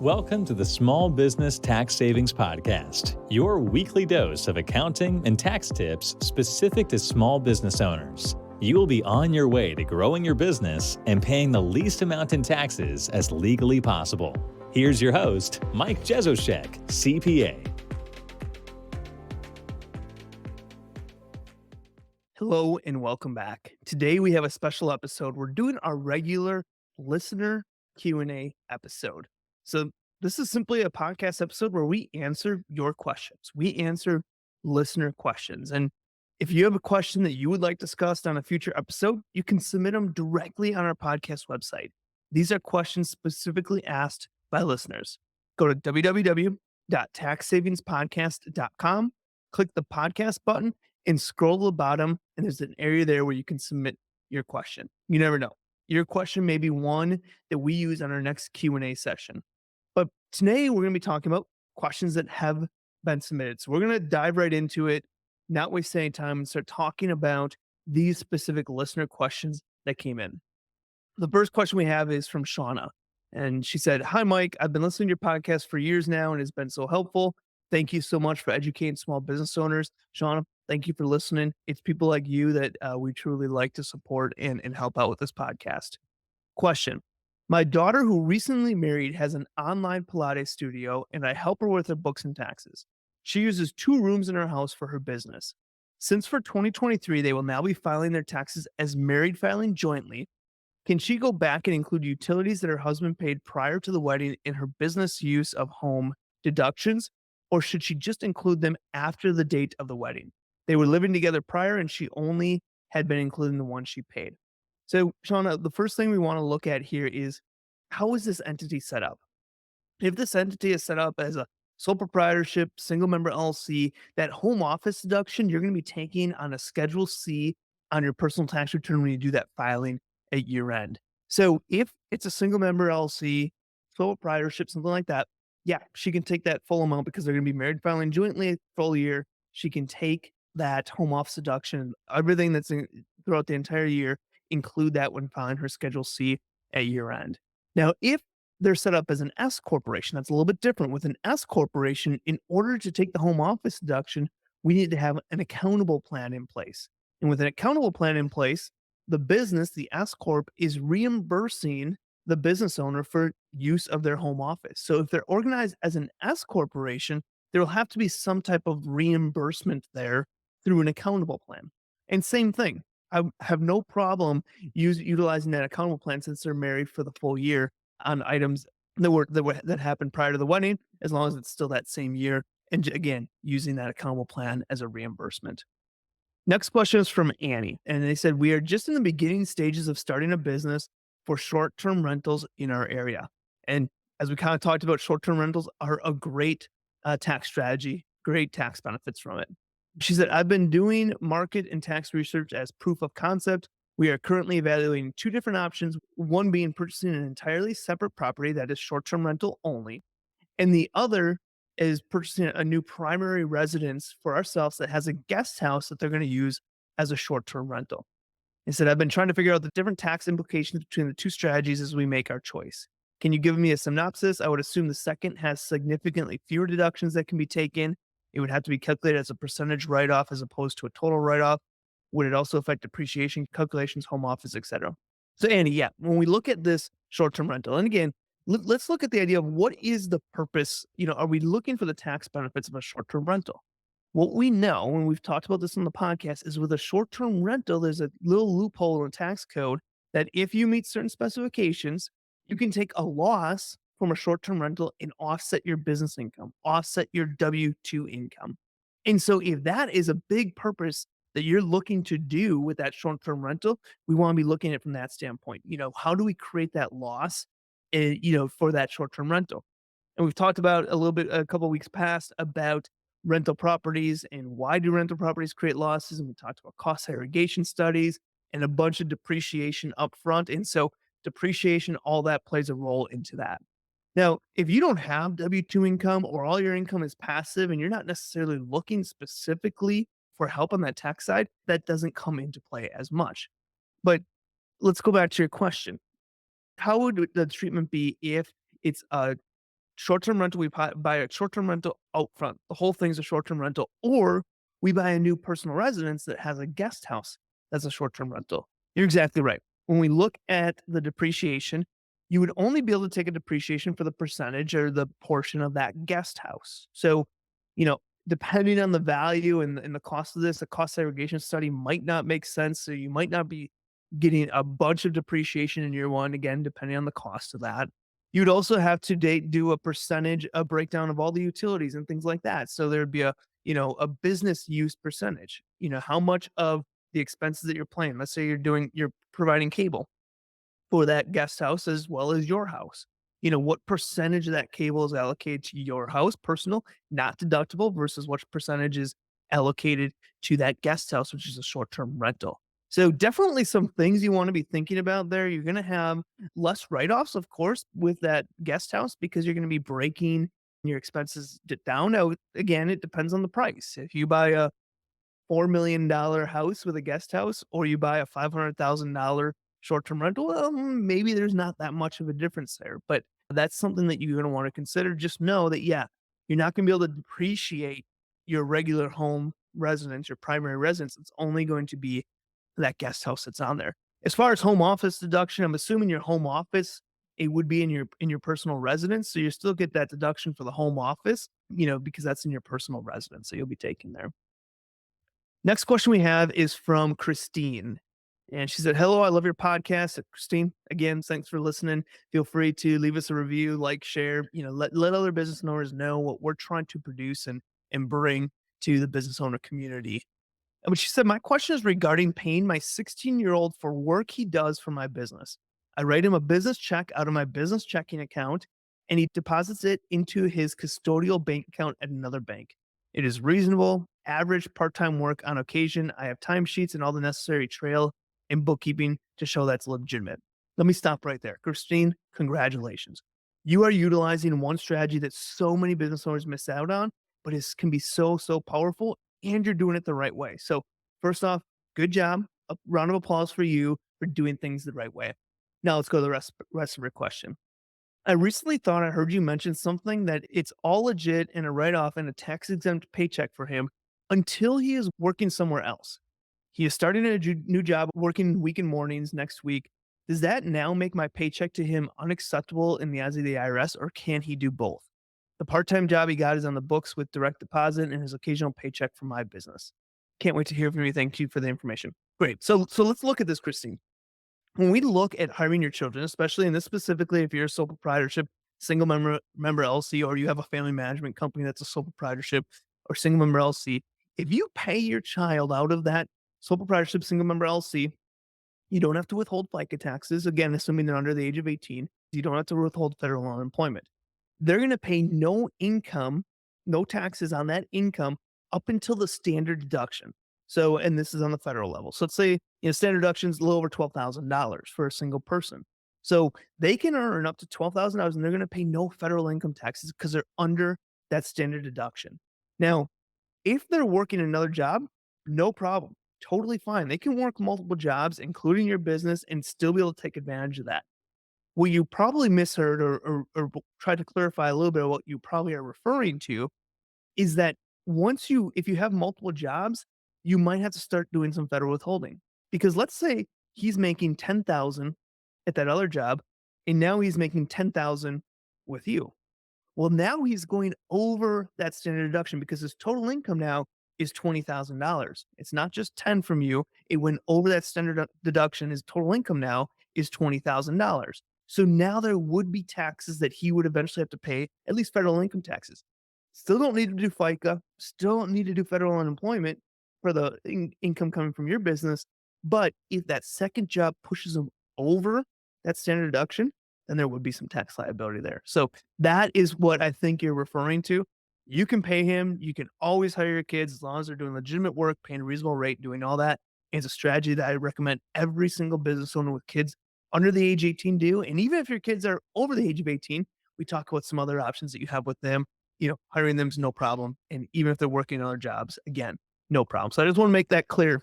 Welcome to the Small Business Tax Savings Podcast, your weekly dose of accounting and tax tips specific to small business owners. You will be on your way to growing your business and paying the least amount in taxes as legally possible. Here's your host, Mike Jesowshek, CPA. Hello and welcome back. Today we have a special episode. We're doing our regular listener Q&A episode. So this is simply a podcast episode where we answer your questions. We answer listener questions. And if you have a question that you would like discussed on a future episode, you can submit them directly on our podcast website. These are questions specifically asked by listeners. Go to www.taxsavingspodcast.com, click the podcast button, and scroll to the bottom, and there's an area there where you can submit your question. You never know. Your question may be one that we use on our next Q&A session. But today we're going to be talking about questions that have been submitted. So we're going to dive right into it, not waste any time, and start talking about these specific listener questions that came in. The first question we have is from Shauna. And she said, "Hi, Mike. I've been listening to your podcast for years now, and it's been so helpful. Thank you so much for educating small business owners." Shauna, thank you for listening. It's people like you that we truly like to support and help out with this podcast. Question. My daughter, who recently married, has an online Pilates studio, and I help her with her books and taxes. She uses 2 rooms in her house for her business. Since for 2023, they will now be filing their taxes as married filing jointly. Can she go back and include utilities that her husband paid prior to the wedding in her business use of home deductions, or should she just include them after the date of the wedding? They were living together prior, and she only had been including the one she paid. So, Shauna, the first thing we want to look at here is, how is this entity set up? If this entity is set up as a sole proprietorship, single member LLC, that home office deduction you're going to be taking on a Schedule C on your personal tax return when you do that filing at year end. So if it's a single member LLC, sole proprietorship, something like that, yeah, she can take that full amount because they're going to be married filing jointly full year. She can take that home office deduction, everything that's throughout the entire year, include that when filing her Schedule C at year end. Now, if they're set up as an S corporation, that's a little bit different. With an S corporation, in order to take the home office deduction, we need to have an accountable plan in place. And with an accountable plan in place, the business, the S-Corp, is reimbursing the business owner for use of their home office. So if they're organized as an S corporation, there will have to be some type of reimbursement there through an accountable plan. And same thing, I have no problem utilizing that accountable plan since they're married for the full year on items that happened prior to the wedding, as long as it's still that same year. And again, using that accountable plan as a reimbursement. Next question is from Annie, and they said, "We are just in the beginning stages of starting a business for short-term rentals in our area." And as we kind of talked about, short-term rentals are a great tax strategy, great tax benefits from it. She said, "I've been doing market and tax research as proof of concept. We are currently evaluating 2 different options, one being purchasing an entirely separate property that is short-term rental only, and the other is purchasing a new primary residence for ourselves that has a guest house that they're going to use as a short-term rental." He said, "I've been trying to figure out the different tax implications between the 2 strategies as we make our choice. Can you give me a synopsis? I would assume the second has significantly fewer deductions that can be taken. It would have to be calculated as a percentage write-off as opposed to a total write-off. Would it also affect depreciation calculations, home office, etc.?" So Andy, yeah, when we look at this short-term rental, and again, let's look at the idea of what is the purpose. Are we looking for the tax benefits of a short-term rental? What we know, and we've talked about this on the podcast, is with a short-term rental, there's a little loophole in the tax code that if you meet certain specifications, you can take a loss from a short-term rental and offset your business income, offset your W-2 income. And so if that is a big purpose that you're looking to do with that short-term rental, we want to be looking at it from that standpoint. How do we create that loss, for that short-term rental? And we've talked about a little bit, a couple of weeks past, about rental properties and why do rental properties create losses. And we talked about cost segregation studies and a bunch of depreciation up front. And so depreciation, all that plays a role into that. Now, if you don't have W-2 income or all your income is passive and you're not necessarily looking specifically for help on that tax side, that doesn't come into play as much. But let's go back to your question. How would the treatment be if it's a short-term rental, we buy a short-term rental out front. The whole thing's a short-term rental, or we buy a new personal residence that has a guest house that's a short-term rental. You're exactly right. When we look at the depreciation, you would only be able to take a depreciation for the percentage or the portion of that guest house. So, depending on the value and the cost of this, a cost segregation study might not make sense. So you might not be getting a bunch of depreciation in year one, again, depending on the cost of that. You'd also have to do a percentage, a breakdown of all the utilities and things like that. So there'd be a business use percentage, how much of the expenses that you're paying. Let's say you're providing cable for that guest house as well as your house. What percentage of that cable is allocated to your house, personal, not deductible, versus what percentage is allocated to that guest house, which is a short term rental. So, definitely some things you want to be thinking about there. You're going to have less write offs, of course, with that guest house because you're going to be breaking your expenses down. Now, again, it depends on the price. If you buy a $4 million house with a guest house, or you buy a $500,000 short-term rental, well, maybe there's not that much of a difference there, but that's something that you're going to want to consider. Just know that, yeah, you're not going to be able to depreciate your regular home residence, your primary residence. It's only going to be that guest house that's on there. As far as home office deduction, I'm assuming your home office, it would be in your personal residence, so you still get that deduction for the home office, because that's in your personal residence, so you'll be taking there. Next question we have is from Christine. And she said, "Hello, I love your podcast." Christine, again, thanks for listening. Feel free to leave us a review, like, share, let other business owners know what we're trying to produce and bring to the business owner community. And she said, "My question is regarding paying my 16-year-old for work he does for my business. I write him a business check out of my business checking account, and he deposits it into his custodial bank account at another bank. It is reasonable, average part-time work on occasion. I have timesheets and all the necessary trail and bookkeeping to show that's legitimate." Let me stop right there. Christine, congratulations. You are utilizing one strategy that so many business owners miss out on, but it can be so, so powerful, and you're doing it the right way. So, first off, good job. A round of applause for you for doing things the right way. Now, let's go to the rest of your question. I recently thought I heard you mention something that it's all legit and a write off and a tax exempt paycheck for him until he is working somewhere else. He is starting a new job working weekend mornings next week. Does that now make my paycheck to him unacceptable in the eyes of the IRS, or can he do both? The part-time job he got is on the books with direct deposit and his occasional paycheck from my business. Can't wait to hear from you. Thank you for the information. Great. So let's look at this, Christine. When we look at hiring your children, especially in this specifically, if you're a sole proprietorship, single member LLC, or you have a family management company that's a sole proprietorship or single member LLC, if you pay your child out of that sole proprietorship, single member LLC, you don't have to withhold FICA taxes. Again, assuming they're under the age of 18, you don't have to withhold federal unemployment. They're going to pay no income, no taxes on that income up until the standard deduction. So, and this is on the federal level. So let's say, standard deduction is a little over $12,000 for a single person. So they can earn up to $12,000 and they're going to pay no federal income taxes because they're under that standard deduction. Now, if they're working another job, no problem. Totally fine. They can work multiple jobs, including your business, and still be able to take advantage of that. What you probably misheard or try to clarify a little bit of what you probably are referring to is that if you have multiple jobs, you might have to start doing some federal withholding. Because let's say he's making 10,000 at that other job, and now he's making 10,000 with you. Well, now he's going over that standard deduction because his total income now is $20,000. It's not just 10 from you. It went over that standard deduction. His total income now is $20,000. So now there would be taxes that he would eventually have to pay, at least federal income taxes. Still don't need to do FICA, still don't need to do federal unemployment for the income coming from your business. But if that second job pushes him over that standard deduction, then there would be some tax liability there. So that is what I think you're referring to. You can pay him. You can always hire your kids as long as they're doing legitimate work, paying a reasonable rate, doing all that. It's a strategy that I recommend every single business owner with kids under the age 18 do. And even if your kids are over the age of 18, we talk about some other options that you have with them. Hiring them is no problem. And even if they're working other jobs, again, no problem. So I just want to make that clear.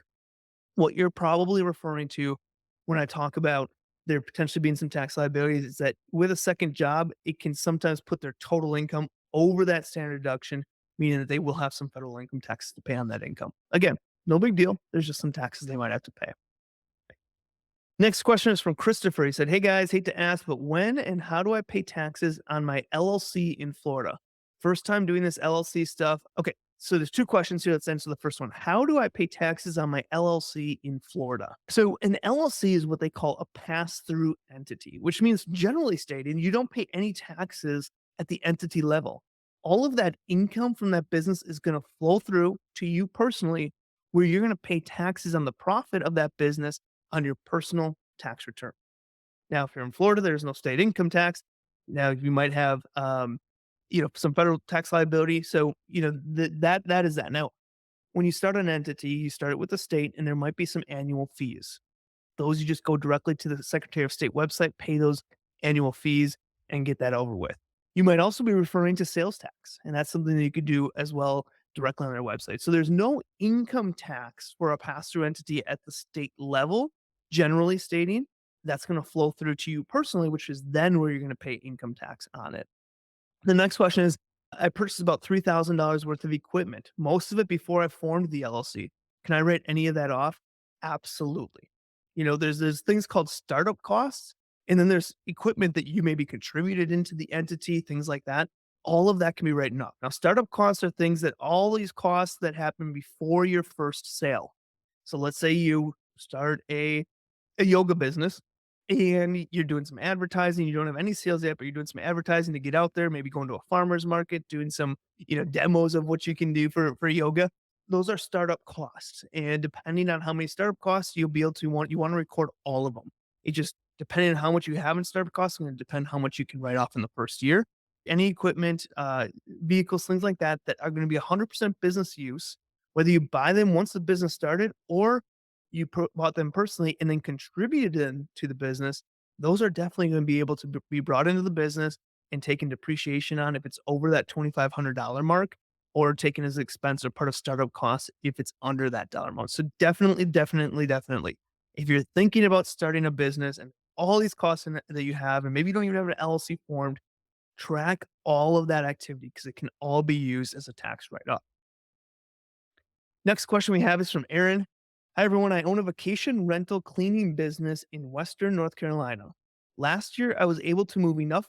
What you're probably referring to when I talk about there potentially being some tax liabilities is that with a second job, it can sometimes put their total income over that standard deduction, meaning that they will have some federal income taxes to pay on that income. Again, no big deal. There's just some taxes they might have to pay. Next question is from Christopher. He said, "Hey guys, hate to ask, but when and how do I pay taxes on my LLC in Florida? First time doing this LLC stuff." Okay, so there's two questions here. Let's answer the first one. How do I pay taxes on my LLC in Florida? So an LLC is what they call a pass-through entity, which means generally stated, you don't pay any taxes at the entity level. All of that income from that business is going to flow through to you personally, where you're going to pay taxes on the profit of that business on your personal tax return. Now, if you're in Florida, there's no state income tax. Now, you might have, some federal tax liability. So, that is that. Now, when you start an entity, you start it with the state, and there might be some annual fees. Those you just go directly to the Secretary of State website, pay those annual fees, and get that over with. You might also be referring to sales tax, and that's something that you could do as well directly on their website. So there's no income tax for a pass-through entity at the state level, generally stating. That's going to flow through to you personally, which is then where you're going to pay income tax on it. The next question is, I purchased about $3,000 worth of equipment, most of it before I formed the LLC. Can I write any of that off? Absolutely. There's things called startup costs, and then there's equipment that you maybe contributed into the entity, things like that. All of that can be written off. Now, startup costs are things that all these costs that happen before your first sale. So let's say you start a yoga business and you're doing some advertising. You don't have any sales yet, but you're doing some advertising to get out there, maybe going to a farmer's market, doing some, demos of what you can do for yoga. Those are startup costs. And depending on how many startup costs, you want to record all of them. It just, depending on how much you have in startup costs, it's going to depend how much you can write off in the first year. Any equipment, vehicles, things like that, that are going to be 100% business use, whether you buy them once the business started or you bought them personally and then contributed them to the business, those are definitely going to be able to be brought into the business and taken depreciation on if it's over that $2,500 mark, or taken as expense or part of startup costs if it's under that dollar amount. So definitely, definitely, definitely, if you're thinking about starting a business and all these costs that you have, and maybe you don't even have an LLC formed, track all of that activity because it can all be used as a tax write-off. Next question we have is from Aaron. Hi, everyone. I own a vacation rental cleaning business in Western North Carolina. Last year, I was able to move enough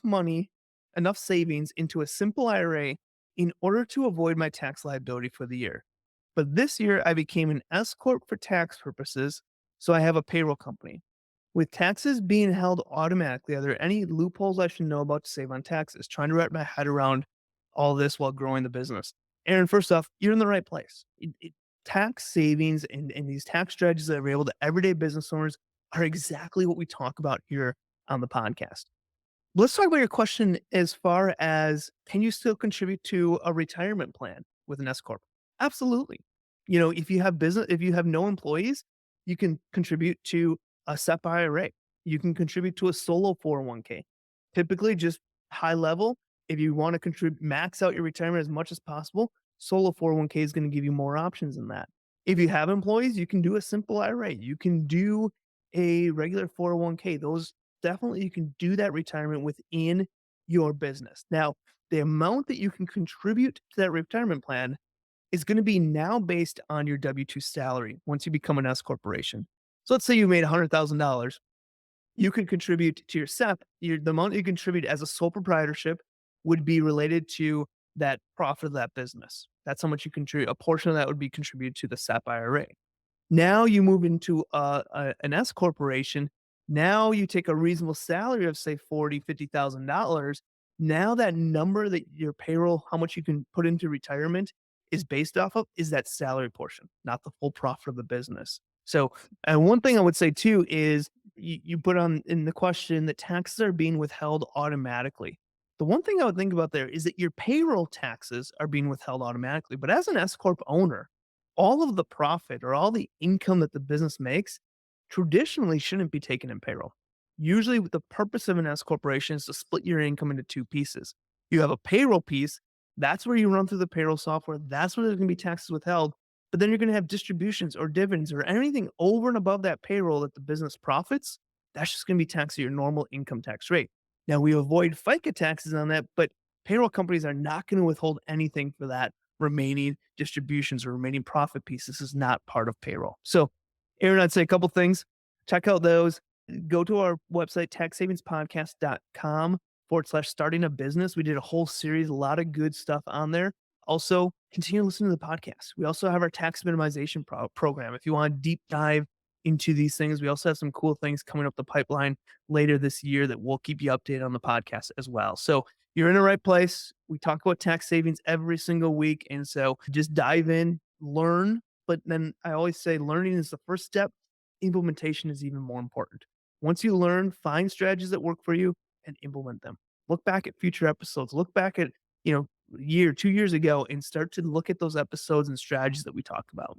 savings into a simple IRA in order to avoid my tax liability for the year. But this year, I became an S-Corp for tax purposes, so I have a payroll company. With taxes being held automatically, are there any loopholes I should know about to save on taxes? Trying to wrap my head around all this while growing the business. Aaron, first off, you're in the right place. Tax savings and these tax strategies that are available to everyday business owners are exactly what we talk about here on the podcast. Let's talk about your question as far as, can you still contribute to a retirement plan with an S corp? Absolutely. If you have no employees, you can contribute to a SEP IRA. You can contribute to a solo 401k. Typically, just high level, if you want to contribute, max out your retirement as much as possible, solo 401k is going to give you more options than that. If you have employees, you can do a simple IRA. You can do a regular 401k. Those definitely, you can do that retirement within your business. Now, the amount that you can contribute to that retirement plan is going to be now based on your W-2 salary once you become an S corporation. So let's say you made $100,000. You can contribute to your SEP. The amount you contribute as a sole proprietorship would be related to that profit of that business. That's how much you contribute. A portion of that would be contributed to the SEP IRA. Now you move into an S corporation. Now you take a reasonable salary of say $40,000, $50,000. Now that number that your payroll, how much you can put into retirement is based off of, is that salary portion, not the full profit of the business. So, and one thing I would say too is you put on in the question that taxes are being withheld automatically. The one thing I would think about there is that your payroll taxes are being withheld automatically, but as an S corp owner, all of the profit or all the income that the business makes traditionally shouldn't be taken in payroll. Usually, the purpose of an S corporation is to split your income into two pieces. You have a payroll piece, that's where you run through the payroll software, that's where there's going to be taxes withheld. But then you're going to have distributions or dividends or anything over and above that payroll that the business profits. that's just going to be taxed at your normal income tax rate. Now, we avoid FICA taxes on that, but payroll companies are not going to withhold anything for that remaining distributions or remaining profit piece. This is not part of payroll. So, Aaron, I'd say a couple things. Check out those. Go to our website, taxsavingspodcast.com/starting a business. We did a whole series, a lot of good stuff on there. Also, continue listening to the podcast. We also have our tax minimization program. If you want to deep dive into these things, we also have some cool things coming up the pipeline later this year that we'll keep you updated on the podcast as well. So you're in the right place. We talk about tax savings every single week. And so just dive in, learn. But then I always say learning is the first step. Implementation is even more important. Once you learn, find strategies that work for you and implement them. Look back at future episodes. Look back at, a year, 2 years ago, and start to look at those episodes and strategies that we talk about.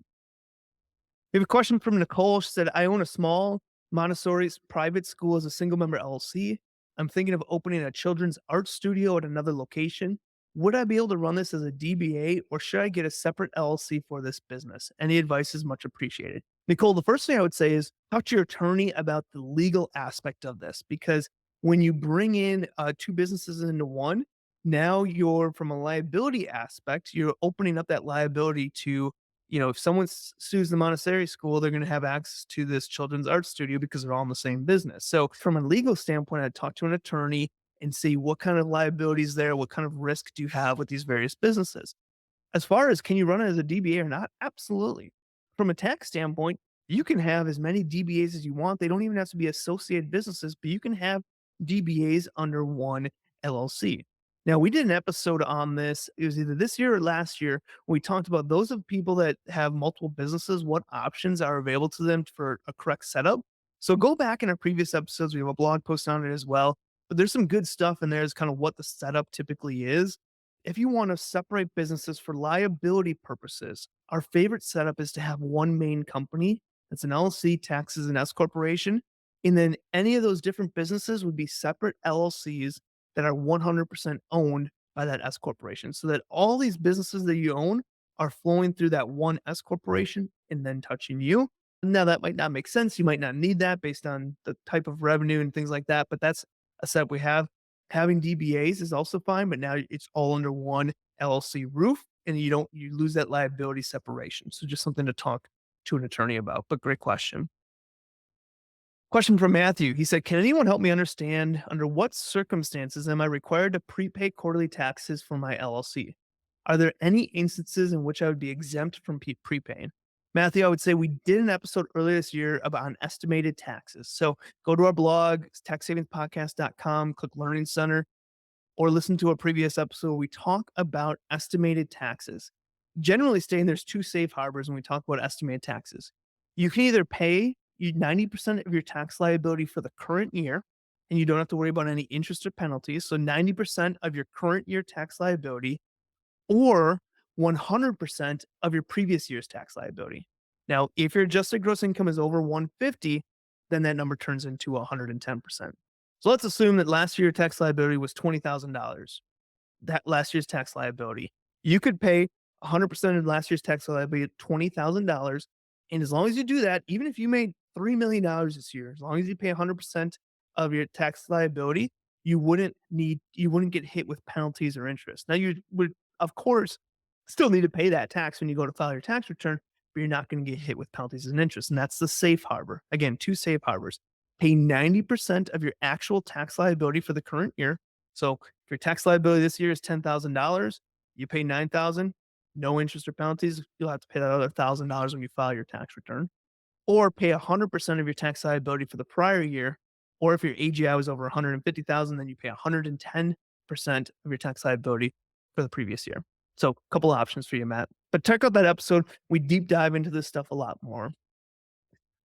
We have a question from Nicole. She said, I own a small Montessori private school as a single member LLC. I'm thinking of opening a children's art studio at another location. Would I be able to run this as a DBA or should I get a separate LLC for this business? Any advice is much appreciated. Nicole, the first thing I would say is talk to your attorney about the legal aspect of this, because when you bring in two businesses into one, now you're, from a liability aspect, you're opening up that liability to, if someone sues the Montessori school, they're going to have access to this children's art studio because they're all in the same business. So from a legal standpoint, I'd talk to an attorney and see what kind of liabilities there, what kind of risk do you have with these various businesses. As far as can you run it as a DBA or not? Absolutely. From a tax standpoint, you can have as many DBAs as you want. They don't even have to be associated businesses, but you can have DBAs under one LLC. Now, we did an episode on this. It was either this year or last year. We talked about those of people that have multiple businesses, what options are available to them for a correct setup. So go back in our previous episodes. We have a blog post on it as well. But there's some good stuff in there as kind of what the setup typically is. If you want to separate businesses for liability purposes, our favorite setup is to have one main company. That's an LLC, taxes, and S corporation. And then any of those different businesses would be separate LLCs that are 100% owned by that S corporation, so that all these businesses that you own are flowing through that one S corporation and then touching you. Now, that might not make sense. You might not need that based on the type of revenue and things like that, but that's a setup we have. Having DBAs is also fine, but now it's all under one LLC roof and you lose that liability separation. So just something to talk to an attorney about, but great question. Question from Matthew. He said, can anyone help me understand under what circumstances am I required to prepay quarterly taxes for my LLC? Are there any instances in which I would be exempt from prepaying? Matthew, I would say we did an episode earlier this year about on estimated taxes. So go to our blog, taxsavingspodcast.com, click Learning Center, or listen to a previous episode. We talk about estimated taxes. Generally stating, there's two safe harbors when we talk about estimated taxes. You can either pay 90% of your tax liability for the current year, and you don't have to worry about any interest or penalties. So 90% of your current year tax liability, or 100% of your previous year's tax liability. Now, if your adjusted gross income is over 150, then that number turns into 110%. So let's assume that last year your tax liability was $20,000. That last year's tax liability, you could pay 100% of last year's tax liability at $20,000. And as long as you do that, even if you made $3 million this year, as long as you pay 100% of your tax liability, you wouldn't get hit with penalties or interest. Now, you would, of course, still need to pay that tax when you go to file your tax return, but you're not going to get hit with penalties and interest. And that's the safe harbor. Again, two safe harbors. Pay 90% of your actual tax liability for the current year. So if your tax liability this year is $10,000, you pay $9,000, no interest or penalties. You'll have to pay that other $1,000 when you file your tax return. Or pay 100% of your tax liability for the prior year. Or if your AGI was over 150,000, then you pay 110% of your tax liability for the previous year. So a couple of options for you, Matt. But check out that episode. We deep dive into this stuff a lot more.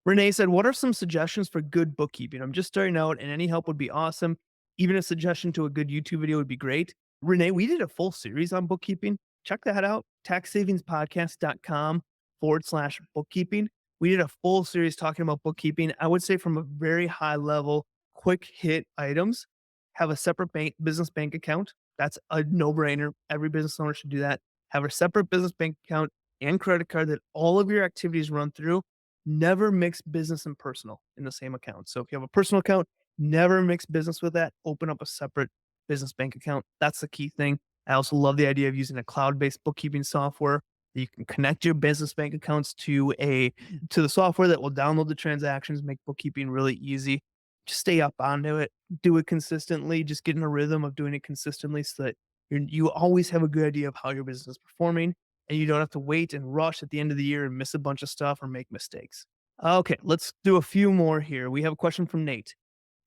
Renee said, what are some suggestions for good bookkeeping? I'm just starting out and any help would be awesome. Even a suggestion to a good YouTube video would be great. Renee, we did a full series on bookkeeping. Check that out. taxsavingspodcast.com/bookkeeping. We did a full series talking about bookkeeping. I would say from a very high level, quick hit items, have a separate business bank account. That's a no-brainer. Every business owner should do that. Have a separate business bank account and credit card that all of your activities run through. never mix business and personal in the same account. So if you have a personal account, never mix business with that. Open up a separate business bank account. That's the key thing. I also love the idea of using a cloud-based bookkeeping software. You can connect your business bank accounts to the software that will download the transactions, make bookkeeping really easy. Just stay up onto it, do it consistently, just get in a rhythm of doing it consistently so that you always have a good idea of how your business is performing and you don't have to wait and rush at the end of the year and miss a bunch of stuff or make mistakes. Okay, let's do a few more here. We have a question from Nate.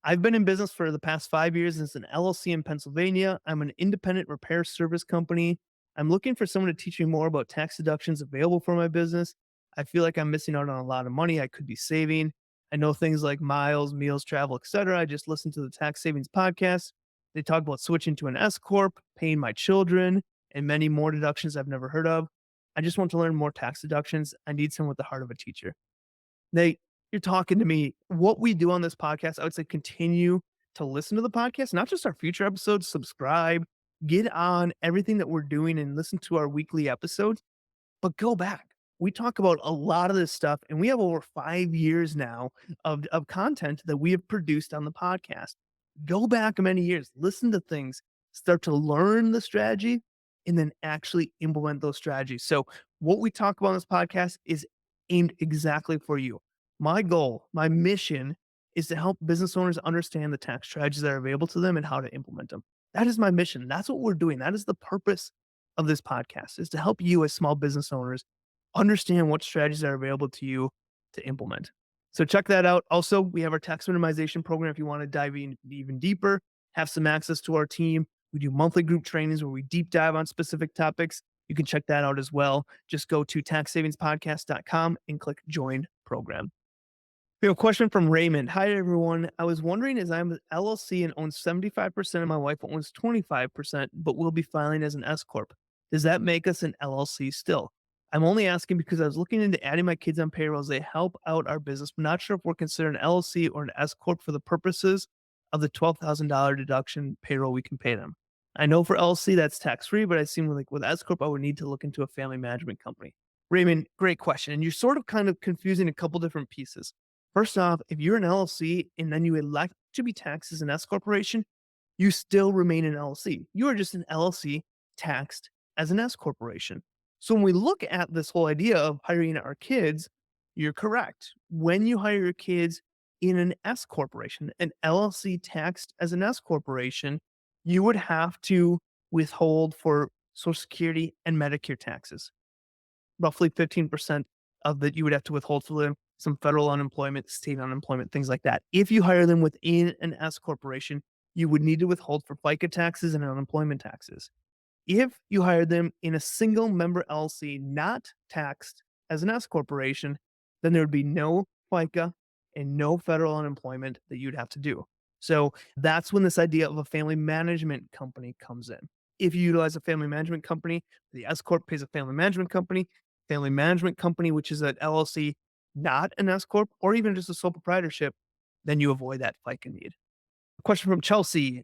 I've been in business for the past 5 years as an LLC in Pennsylvania. I'm an independent repair service company. I'm looking for someone to teach me more about tax deductions available for my business. I feel like I'm missing out on a lot of money I could be saving. I know things like miles, meals, travel, etc. I just listened to the tax savings podcast. They talk about switching to an S-Corp, paying my children, and many more deductions I've never heard of. I just want to learn more tax deductions. I need someone with the heart of a teacher. Nate, you're talking to me. What we do on this podcast, I would say continue to listen to the podcast, not just our future episodes, subscribe, get on everything that we're doing and listen to our weekly episodes, but go back. We talk about a lot of this stuff, and we have over 5 years now of content that we have produced on the podcast. Go back many years, listen to things, start to learn the strategy, and then actually implement those strategies. So, what we talk about on this podcast is aimed exactly for you. My goal, my mission is to help business owners understand the tax strategies that are available to them and how to implement them. That is my mission. That's what we're doing. That is the purpose of this podcast, is to help you as small business owners understand what strategies are available to you to implement. So check that out. Also, we have our tax minimization program if you want to dive in even deeper, have some access to our team. We do monthly group trainings where we deep dive on specific topics. You can check that out as well. Just go to taxsavingspodcast.com and click join program. We have a question from Raymond. Hi, everyone. I was wondering, as I'm an LLC and own 75% and my wife owns 25%, but we'll be filing as an S-Corp. Does that make us an LLC still? I'm only asking because I was looking into adding my kids on payroll as they help out our business, but not sure if we're considered an LLC or an S-Corp for the purposes of the $12,000 deduction payroll we can pay them. I know for LLC that's tax-free, but I seem like with S-Corp, I would need to look into a family management company. Raymond, great question. And you're sort of kind of confusing a couple different pieces. First off, if you're an LLC and then you elect to be taxed as an S corporation, you still remain an LLC. You are just an LLC taxed as an S corporation. So when we look at this whole idea of hiring our kids, you're correct. When you hire your kids in an S corporation, an LLC taxed as an S corporation, you would have to withhold for Social Security and Medicare taxes. Roughly 15% of that you would have to withhold for them, some federal unemployment, state unemployment, things like that. If you hire them within an S corporation, you would need to withhold for FICA taxes and unemployment taxes. If you hire them in a single member LLC, not taxed as an S corporation, then there would be no FICA and no federal unemployment that you'd have to do. So that's when this idea of a family management company comes in. If you utilize a family management company, the S Corp pays a family management company, which is an LLC, not an S Corp, or even just a sole proprietorship, then you avoid that FICA need. A question from Chelsea.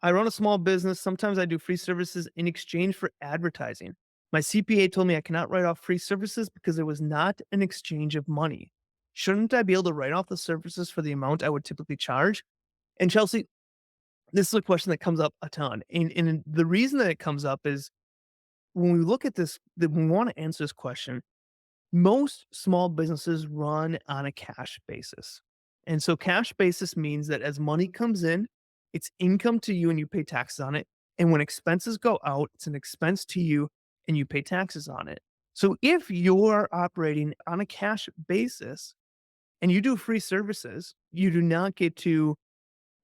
I run a small business. Sometimes I do free services in exchange for advertising. My CPA told me I cannot write off free services because it was not an exchange of money. Shouldn't I be able to write off the services for the amount I would typically charge? And Chelsea, this is a question that comes up a ton. And the reason that it comes up is when we look at this, that we want to answer this question, most small businesses run on a cash basis. And so cash basis means that as money comes in, it's income to you and you pay taxes on it. And when expenses go out, it's an expense to you and you pay taxes on it. So if you're operating on a cash basis and you do free services, you do not get to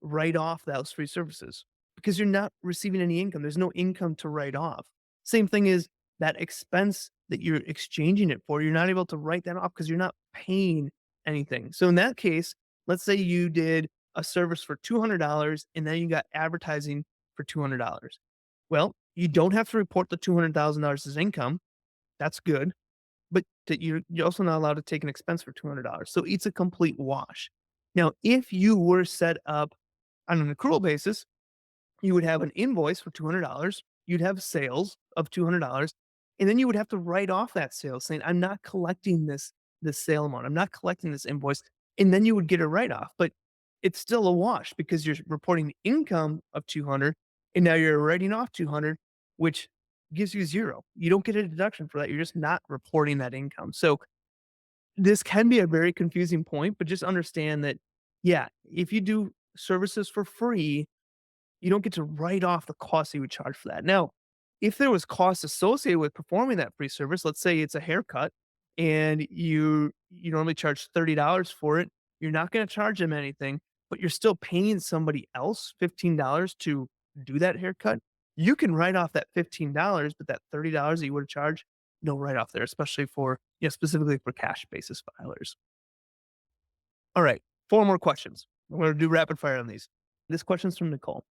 write off those free services because you're not receiving any income. There's no income to write off. Same thing is that expense that you're exchanging it for, you're not able to write that off because you're not paying anything. So in that case, let's say you did a service for $200 and then you got advertising for $200. Well, you don't have to report the $200,000 as income. That's good. But you're also not allowed to take an expense for $200. So it's a complete wash. Now, if you were set up on an accrual basis, you would have an invoice for $200. You'd have sales of $200. And then you would have to write off that sale saying, I'm not collecting this the sale amount. I'm not collecting this invoice. And then you would get a write-off, but it's still a wash because you're reporting income of 200 and now you're writing off 200, which gives you 0. You don't get a deduction for that. You're just not reporting that income. So this can be a very confusing point, but just understand that, yeah, if you do services for free, you don't get to write off the cost you would charge for that. Now, if there was costs associated with performing that free service, let's say it's a haircut and you normally charge $30 for it, you're not going to charge them anything, but you're still paying somebody else $15 to do that haircut. You can write off that $15, but that $30 that you would have charged, no write off there, especially for, specifically for cash basis filers. All right, 4 more questions. I'm going to do rapid fire on these. This question's from Nicole.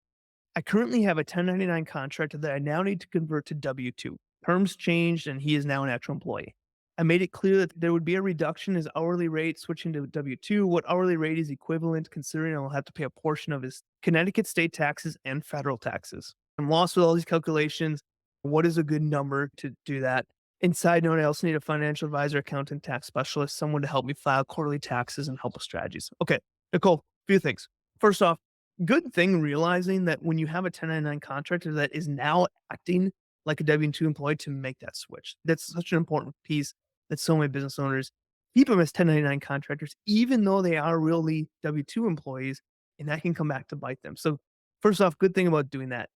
I currently have a 1099 contractor that I now need to convert to W-2. Terms changed and he is now an actual employee. I made it clear that there would be a reduction in his hourly rate switching to W-2. What hourly rate is equivalent, considering I'll have to pay a portion of his Connecticut state taxes and federal taxes? I'm lost with all these calculations. What is a good number to do that? And side note, I also need a financial advisor, accountant, tax specialist, someone to help me file quarterly taxes and help with strategies. Okay, Nicole, a few things. First off, good thing realizing that when you have a 1099 contractor that is now acting like a W-2 employee to make that switch. That's such an important piece that so many business owners keep them as 1099 contractors, even though they are really W-2 employees, and that can come back to bite them. So first off, good thing about doing that.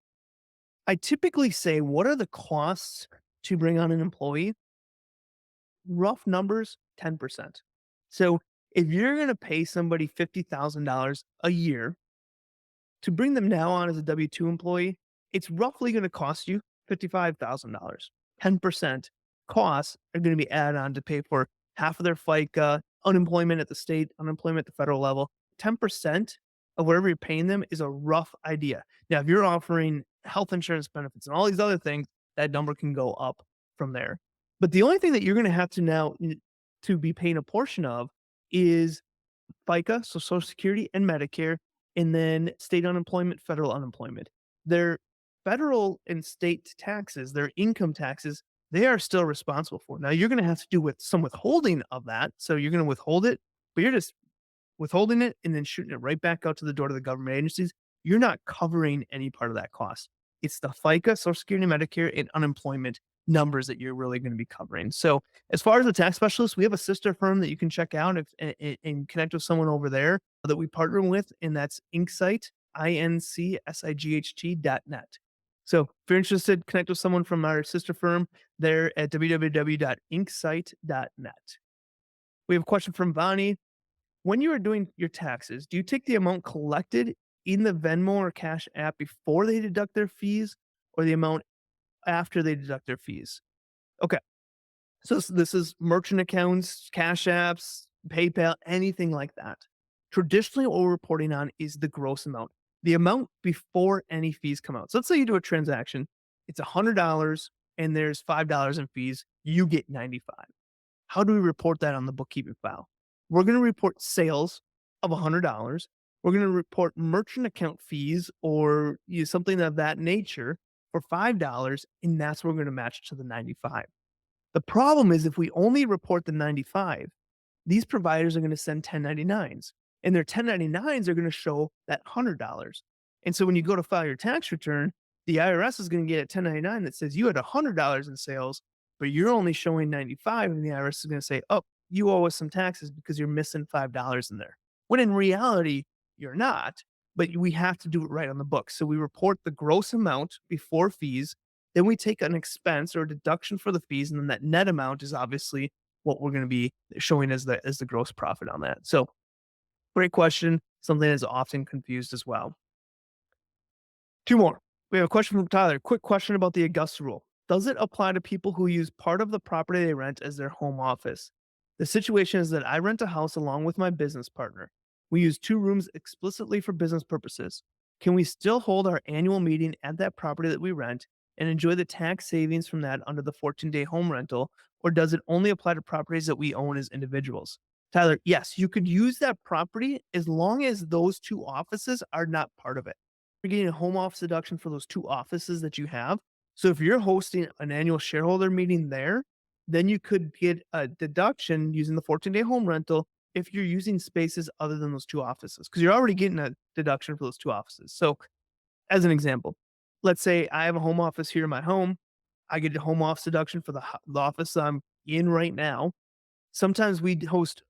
I typically say, what are the costs to bring on an employee? Rough numbers, 10%. So if you're going to pay somebody $50,000 a year to bring them now on as a W-2 employee, it's roughly going to cost you $55,000. 10% costs are going to be added on to pay for half of their FICA, unemployment at the state, unemployment at the federal level. 10% of whatever you're paying them is a rough idea. Now, if you're offering health insurance benefits and all these other things, that number can go up from there. But the only thing that you're going to have to now to be paying a portion of is FICA, so Social Security and Medicare, and then state unemployment, federal unemployment. Their federal and state taxes, their income taxes, they are still responsible for. Now, you're going to have to do with some withholding of that. So you're going to withhold it, but you're just withholding it and then shooting it right back out to the door to the government agencies. You're not covering any part of that cost. It's the FICA, Social Security, Medicare, and unemployment numbers that you're really going to be covering. So as far as the tax specialist, we have a sister firm that you can check out and connect with someone over there that we partner with, and that's Insight, INCSIGHT.net. So if you're interested, connect with someone from our sister firm there at www.inksight.net. We have a question from Vani. When you are doing your taxes, do you take the amount collected in the Venmo or Cash app before they deduct their fees, or the amount after they deduct their fees? Okay. So this is merchant accounts, Cash apps, PayPal, anything like that. Traditionally, what we're reporting on is the gross amount, the amount before any fees come out. So let's say you do a transaction, it's $100 and there's $5 in fees, you get 95. How do we report that on the bookkeeping file? We're going to report sales of $100. We're going to report merchant account fees or something of that nature for $5, and that's where we're going to match to the 95. The problem is if we only report the 95, these providers are going to send 1099s, and their 1099s are going to show that $100. And so when you go to file your tax return, the IRS is going to get a 1099 that says you had $100 in sales, but you're only showing 95, and the IRS is going to say, oh, you owe us some taxes because you're missing $5 in there. When in reality, you're not, but we have to do it right on the book. So we report the gross amount before fees, then we take an expense or a deduction for the fees, and then that net amount is obviously what we're going to be showing as the gross profit on that. So great question, something that's often confused as well. 2 more. We have a question from Tyler. Quick question about the Augusta rule. Does it apply to people who use part of the property they rent as their home office? The situation is that I rent a house along with my business partner. We use 2 rooms explicitly for business purposes. Can we still hold our annual meeting at that property that we rent and enjoy the tax savings from that under the 14-day home rental, or does it only apply to properties that we own as individuals? Tyler, yes, you could use that property as long as those 2 offices are not part of it. You're getting a home office deduction for those 2 offices that you have. So if you're hosting an annual shareholder meeting there, then you could get a deduction using the 14-day home rental if you're using spaces other than those 2 offices, because you're already getting a deduction for those 2 offices. So as an example, let's say I have a home office here in my home. I get a home office deduction for the office I'm in right now. Sometimes we host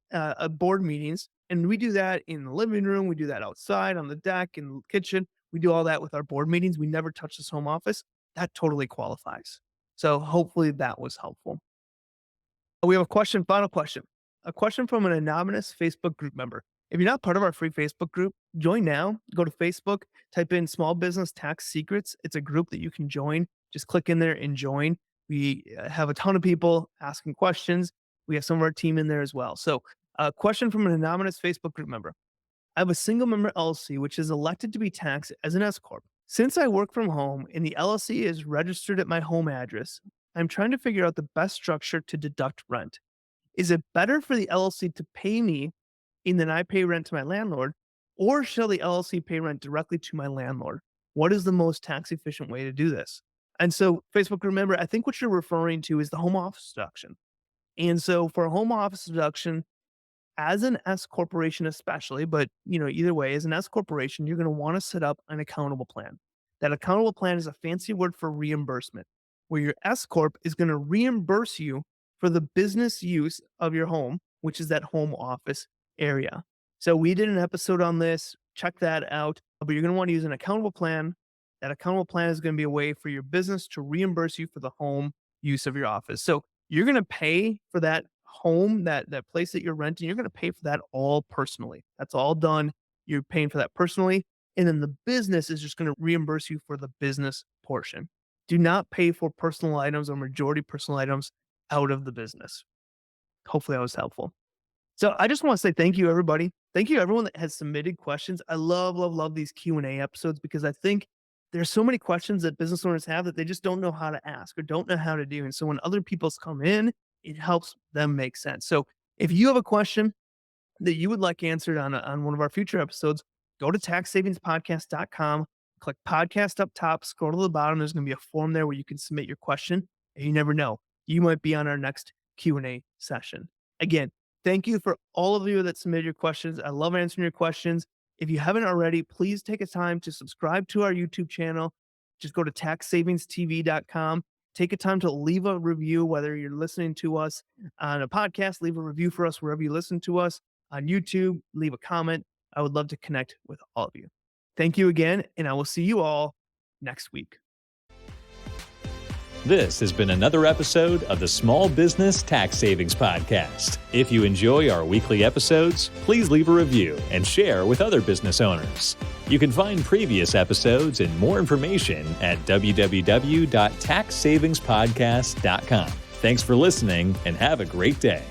board meetings, and we do that in the living room. We do that outside on the deck, in the kitchen. We do all that with our board meetings. We never touch this home office. That totally qualifies. So hopefully that was helpful. We have final question. A question from an anonymous Facebook group member. If you're not part of our free Facebook group, join now. Go to Facebook, type in Small Business Tax Secrets. It's a group that you can join. Just click in there and join. We have a ton of people asking questions. We have some of our team in there as well. So, a question from an anonymous Facebook group member. I have a single member LLC, which is elected to be taxed as an S-Corp. Since I work from home and the LLC is registered at my home address, I'm trying to figure out the best structure to deduct rent. Is it better for the LLC to pay me and then I pay rent to my landlord, or shall the LLC pay rent directly to my landlord? What is the most tax efficient way to do this? And so, Facebook, remember, I think what you're referring to is the home office deduction. And so, for a home office deduction, as an S corporation, especially, but either way, as an S corporation, you're going to want to set up an accountable plan. That accountable plan is a fancy word for reimbursement, where your S corp is going to reimburse you for the business use of your home, which is that home office area. So we did an episode on this. Check that out. But you're going to want to use an accountable plan. That accountable plan is going to be a way for your business to reimburse you for the home use of your office. So you're going to pay for that home, that place that you're renting. You're going to pay for that all personally. That's all done. You're paying for that personally. And then the business is just going to reimburse you for the business portion. Do not pay for personal items or majority personal items out of the business. Hopefully that was helpful. So I just want to say thank you, everybody. Thank you, everyone that has submitted questions. I love these Q&A episodes because I think there's so many questions that business owners have that they just don't know how to ask or don't know how to do. And so when other people's come in, it helps them make sense. So if you have a question that you would like answered on one of our future episodes, go to taxsavingspodcast.com, click podcast up top, scroll to the bottom. There's going to be a form there where you can submit your question. And you never know, you might be on our next Q&A session. Again, thank you for all of you that submitted your questions. I love answering your questions. If you haven't already, please take a time to subscribe to our YouTube channel. Just go to taxsavingstv.com. Take a time to leave a review, whether you're listening to us on a podcast, leave a review for us wherever you listen to us. On YouTube, leave a comment. I would love to connect with all of you. Thank you again, and I will see you all next week. This has been another episode of the Small Business Tax Savings Podcast. If you enjoy our weekly episodes, please leave a review and share with other business owners. You can find previous episodes and more information at www.taxsavingspodcast.com. Thanks for listening and have a great day.